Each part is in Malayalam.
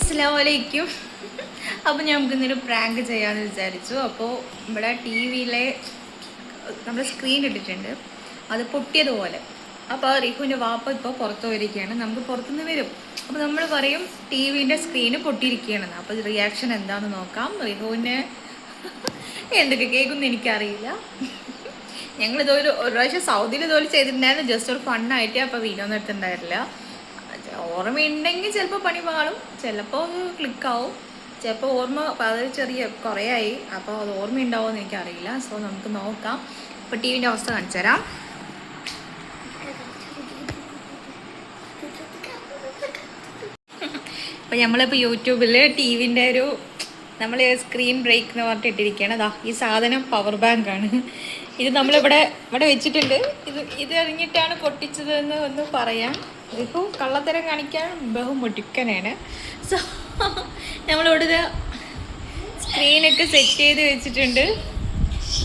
അസ്സലാമലൈക്കും. അപ്പോൾ നമുക്ക് ഇന്നൊരു പ്രാങ്ക് ചെയ്യാമെന്ന് വിചാരിച്ചു. അപ്പോൾ ഇവിടെ ടി വിയിലെ നമ്മുടെ സ്ക്രീൻ ഇട്ടിട്ടുണ്ട്, അത് പൊട്ടിയതുപോലെ. അപ്പോൾ റിഹുവിൻ്റെ വാപ്പ ഇപ്പോൾ പുറത്ത് പോയിരിക്കുകയാണ്, നമുക്ക് പുറത്തുനിന്ന് വരും. അപ്പോൾ നമ്മൾ പറയും ടി വിൻ്റെ സ്ക്രീന് പൊട്ടിയിരിക്കുകയാണെന്ന്. അപ്പോൾ റിയാക്ഷൻ എന്താണെന്ന് നോക്കാം. റിഹുവിന് എന്തൊക്കെ കേൾക്കുമെന്ന് എനിക്കറിയില്ല. ഞങ്ങളിതൊരു പ്രാവശ്യം സൗദിയിൽ ഇതുപോലെ ചെയ്തിട്ടുണ്ടായിരുന്നു, ജസ്റ്റ് ഒരു ഫണ്ണായിട്ട്. അപ്പോൾ വീഡിയോ ഒന്നും എടുത്തിട്ടുണ്ടായിരുന്നില്ല. ഓർമ്മയുണ്ടെങ്കിൽ ചിലപ്പോൾ പണി പാളും, ചിലപ്പോൾ അത് ക്ലിക്കാവും, ചിലപ്പോൾ ഓർമ്മ അത് ചെറിയ കുറേ ആയി, അപ്പോൾ അത് ഓർമ്മയുണ്ടാവുമെന്ന് എനിക്കറിയില്ല. സോ നമുക്ക് നോക്കാം. ഇപ്പോൾ ടി വിൻ്റെ അവസ്ഥ കാണിച്ചു തരാം. അപ്പോൾ നമ്മളിപ്പോൾ യൂട്യൂബിൽ ടി വിൻ്റെ നമ്മൾ സ്ക്രീൻ ബ്രേക്ക് എന്ന് പറഞ്ഞിട്ട് ഇട്ടിരിക്കുകയാണ്. അതാ ഈ സാധനം പവർ ബാങ്കാണ്. ഇത് നമ്മളിവിടെ വെച്ചിട്ടുണ്ട്. ഇത് അറിഞ്ഞിട്ടാണ് പൊട്ടിച്ചതെന്ന് ഒന്ന് പറയാം. ഇതിപ്പോൾ കള്ളത്തരം കാണിക്കാൻ ബഹുമുടുക്കനാണ്. സോ നമ്മളിവിടെ സ്ക്രീനൊക്കെ സെറ്റ് ചെയ്ത് വെച്ചിട്ടുണ്ട്.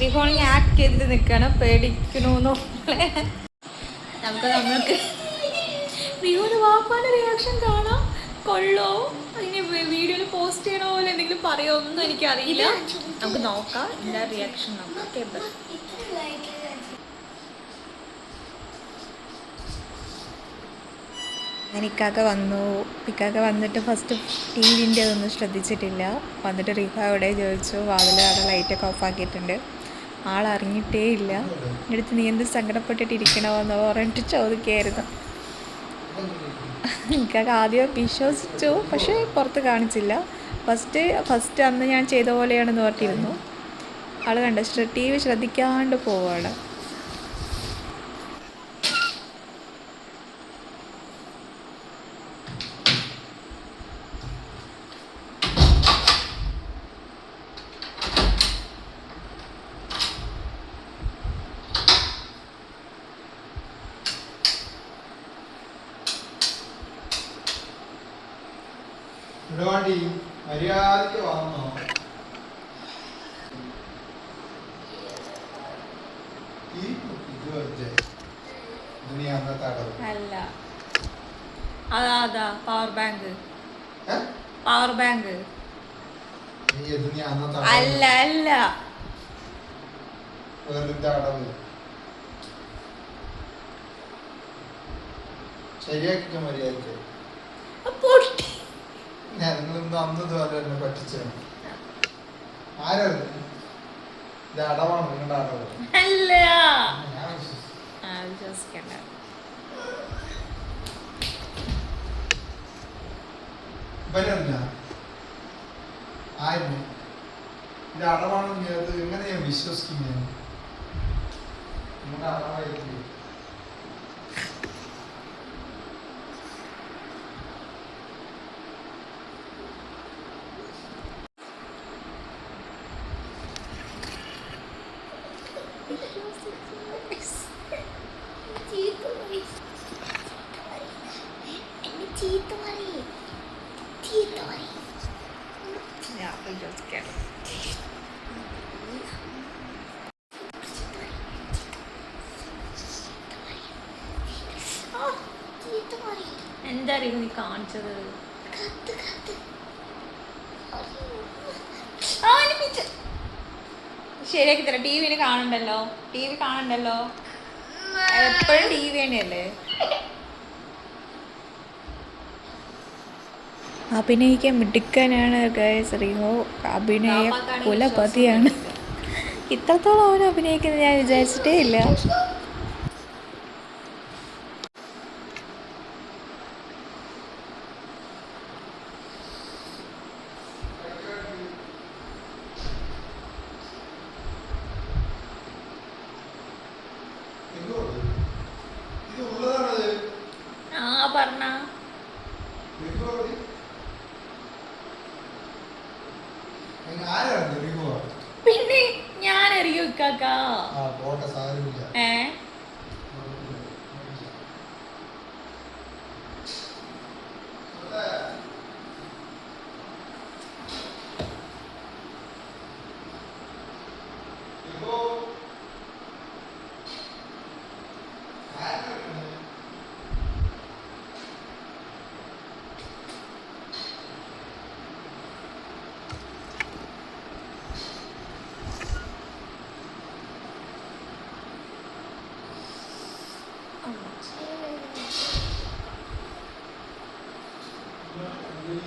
റിഹോണിങ് ആക്ട് ചെയ്തിട്ട് നിൽക്കുകയാണ്, പേടിക്കണമെന്നോ. നമ്മൾക്ക് റിഹോന് വാപ്പാൻ്റെ റിയാക്ഷൻ കാണാം. കൊള്ളോ, അതിന് വീഡിയോയിൽ പോസ്റ്റ് ചെയ്യണ പോലെ എന്തെങ്കിലും പറയുമോ ഒന്നും എനിക്കറിയില്ല. നമുക്ക് നോക്കാം എന്താ റിയാക്ഷൻ. നോക്കാം. ഇക്കാക്ക വന്നു. ഇക്കാക്ക വന്നിട്ട് ഫസ്റ്റ് ടി വിൻ്റെ അതൊന്നും ശ്രദ്ധിച്ചിട്ടില്ല. വന്നിട്ട് റിഹ എവിടെ ചോദിച്ചു. വാതിൽ അവിടെ ലൈറ്റൊക്കെ ഓഫാക്കിയിട്ടുണ്ട്. ആളറിഞ്ഞിട്ടേ ഇല്ല. എൻ്റെ അടുത്ത് നീ എന്ത് സങ്കടപ്പെട്ടിട്ടിരിക്കണോ എന്ന് പറഞ്ഞിട്ട് ചോദിക്കുകയായിരുന്നു. ഇക്കാക്ക ആദ്യം വിശ്വസിച്ചു, പക്ഷേ പുറത്ത് കാണിച്ചില്ല. ഫസ്റ്റ് അന്ന് ഞാൻ ചെയ്ത പോലെയാണെന്ന് പറഞ്ഞിരുന്നു. ആൾ കണ്ട ടി വി ശ്രദ്ധിക്കാണ്ട് പോവാണ്. മര്യാദക്ക് വന്നോ? അല്ല, അതാ പവർ ബാങ്ക്. പവർ ബാങ്ക് അല്ല അല്ല, ശരിയാക്കിക്കോ മര്യാദക്ക്. ഞങ്ങളൊന്നും അന്ന് ഇതുപോലെ തന്നെ പറ്റിച്ചു. ആരാണ് ഇത്? അടവാണ് നിങ്ങളുടെ അടവ്? അല്ല, ആയിരുന്നു ഇത് അടവാണെന്ന് എങ്ങനെ ഞാൻ വിശ്വസിക്കുന്നു? നിങ്ങളുടെ അടവായിരിക്കും. എന്താ നീ കാണിച്ചത്? ശരിയാക്കി തരാം. ടി വിന് കാണണ്ടല്ലോ, ടി വി കാണണ്ടല്ലോ, എപ്പോഴും ടി വി തന്നെയല്ലേ. അഭിനയിക്കാൻ മിടുക്കനാണ് ഗൈസ്. റിഹോ അഭിനയ കുലപതിയാണ്. ഇത്രത്തോളം അവൻ അഭിനയിക്കുന്നത് ഞാൻ വിചാരിച്ചിട്ടേ ഇല്ല. പറഞ്ഞ പിന്നെ ഞാൻ അറിയോ ഇക്കാക്ക?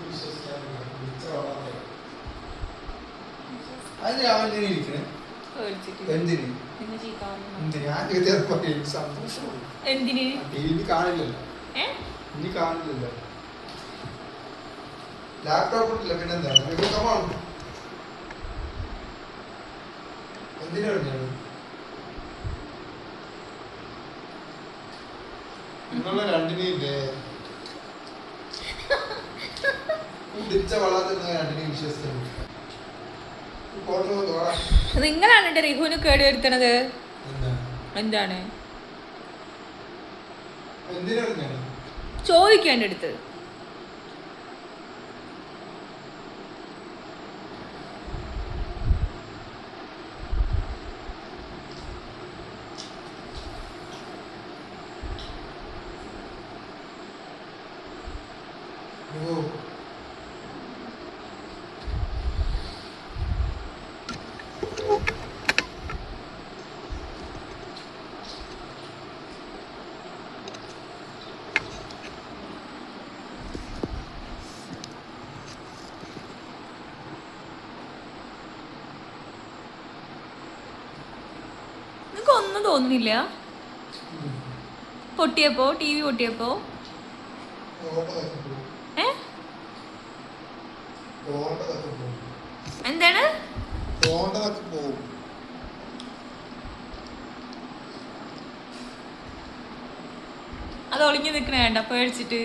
വിശ്വസിക്കാൻ അതിന് അവൻ ഇരിക്കണേ എന്തിന് എന്തിന് ഞാൻ ചെയ്തപ്പോ എനിക്ക് സന്തോഷമുള്ളൂ എന്തിന് ടി വി കാണില്ലല്ലോ ഇനി കാണില്ലല്ലോ ലാപ്ടോപ്പ് ഇല്ല പിന്നെന്താണ് എന്തിനാ പറഞ്ഞത് നിങ്ങളെ രണ്ടിനെയില്ലേ കുടിച്ച വളർത്തുന്ന രണ്ടിനെയും വിശ്വസിക്കുന്നു നിങ്ങളാണ് എന്റെ റിഹുവിന് കേടുവരുത്തണത്. എന്താണ് ചോദിക്കുക എൻ്റെ അടുത്ത്. ഒന്നും തോന്നുന്നില്ല പൊട്ടിയപ്പോ ടി വി പൊട്ടിയപ്പോ എന്താണ് അത് ഒളിഞ്ഞു നിക്കണ വേണ്ട പേടിച്ചിട്ട്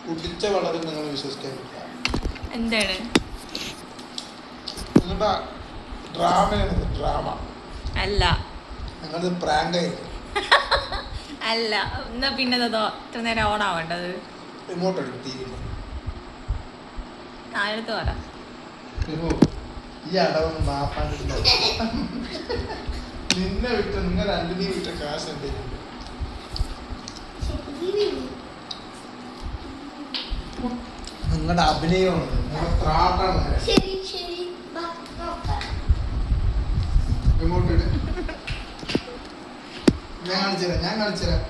കുടിച്ച വളരെ നിങ്ങൾ വിശ്വസിക്കാൻ എന്താണ് നിങ്ങളുടെ ഡ്രാമയാണ് ഡ്രാമ അല്ല നിങ്ങളത് പ്രാങ്ക് ആയിരിക്കും അല്ല എന്നാ പിന്നെ ഇത്ര നേരം ഓൺ ആവേണ്ടത് റിമോട്ട് അടിക്കും ടി വിയിൽ താഴത്ത് പറ ഈ അടവൊന്നും മാപ്പാൻ നിന്നെ വിട്ട് നിങ്ങൾ രണ്ടിനെയും വിട്ട കാശ് എന്തെങ്കിലും നിങ്ങളുടെ അഭിനയമാണ് നിങ്ങളുടെ ത്രാട്ടാണ് റിമോട്ട് ഇട് ഞാൻ കാണിച്ചുതരാം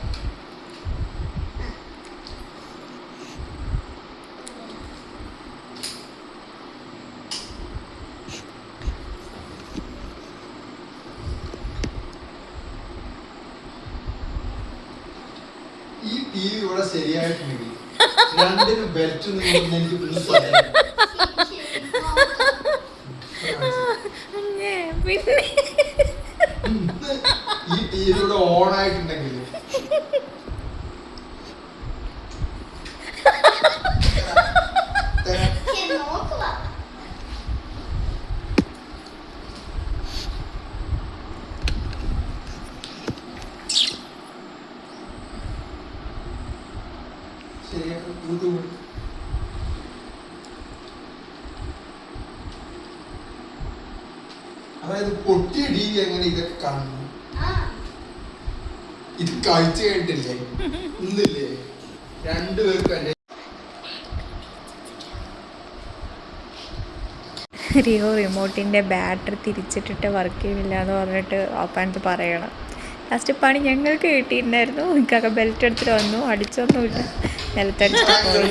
ഈ ടി വി ഇവിടെ ശരിയായിട്ടുണ്ടെങ്കിൽ രണ്ടിനും ബെൽറ്റ് എനിക്ക് ഈ ടി വി ഇവിടെ ഓൺ ആയിട്ടുണ്ടെങ്കിൽ അതായത് പൊട്ടിയ ടി വി എങ്ങനെ ഇതൊക്കെ കാണുന്നു ഇത് കാഴ്ച കഴിഞ്ഞിട്ടില്ലേ ഇന്നില്ലേ രണ്ടുപേർക്കും അല്ലേ റിയോ റിമോട്ടിൻ്റെ ബാറ്ററി തിരിച്ചിട്ടിട്ട് വർക്ക് ചെയ്യുന്നില്ല എന്ന് പറഞ്ഞിട്ട് ഓപ്പാനത്ത് പറയണം. ലാസ്റ്റ് പണി ഞങ്ങൾക്ക് കിട്ടിയിട്ടുണ്ടായിരുന്നു. എനിക്കൊക്കെ ബെൽറ്റ് എടുത്തിട്ട് വന്നു, അടിച്ചൊന്നുമില്ല, നിലത്തടിച്ചിട്ട് പോയി.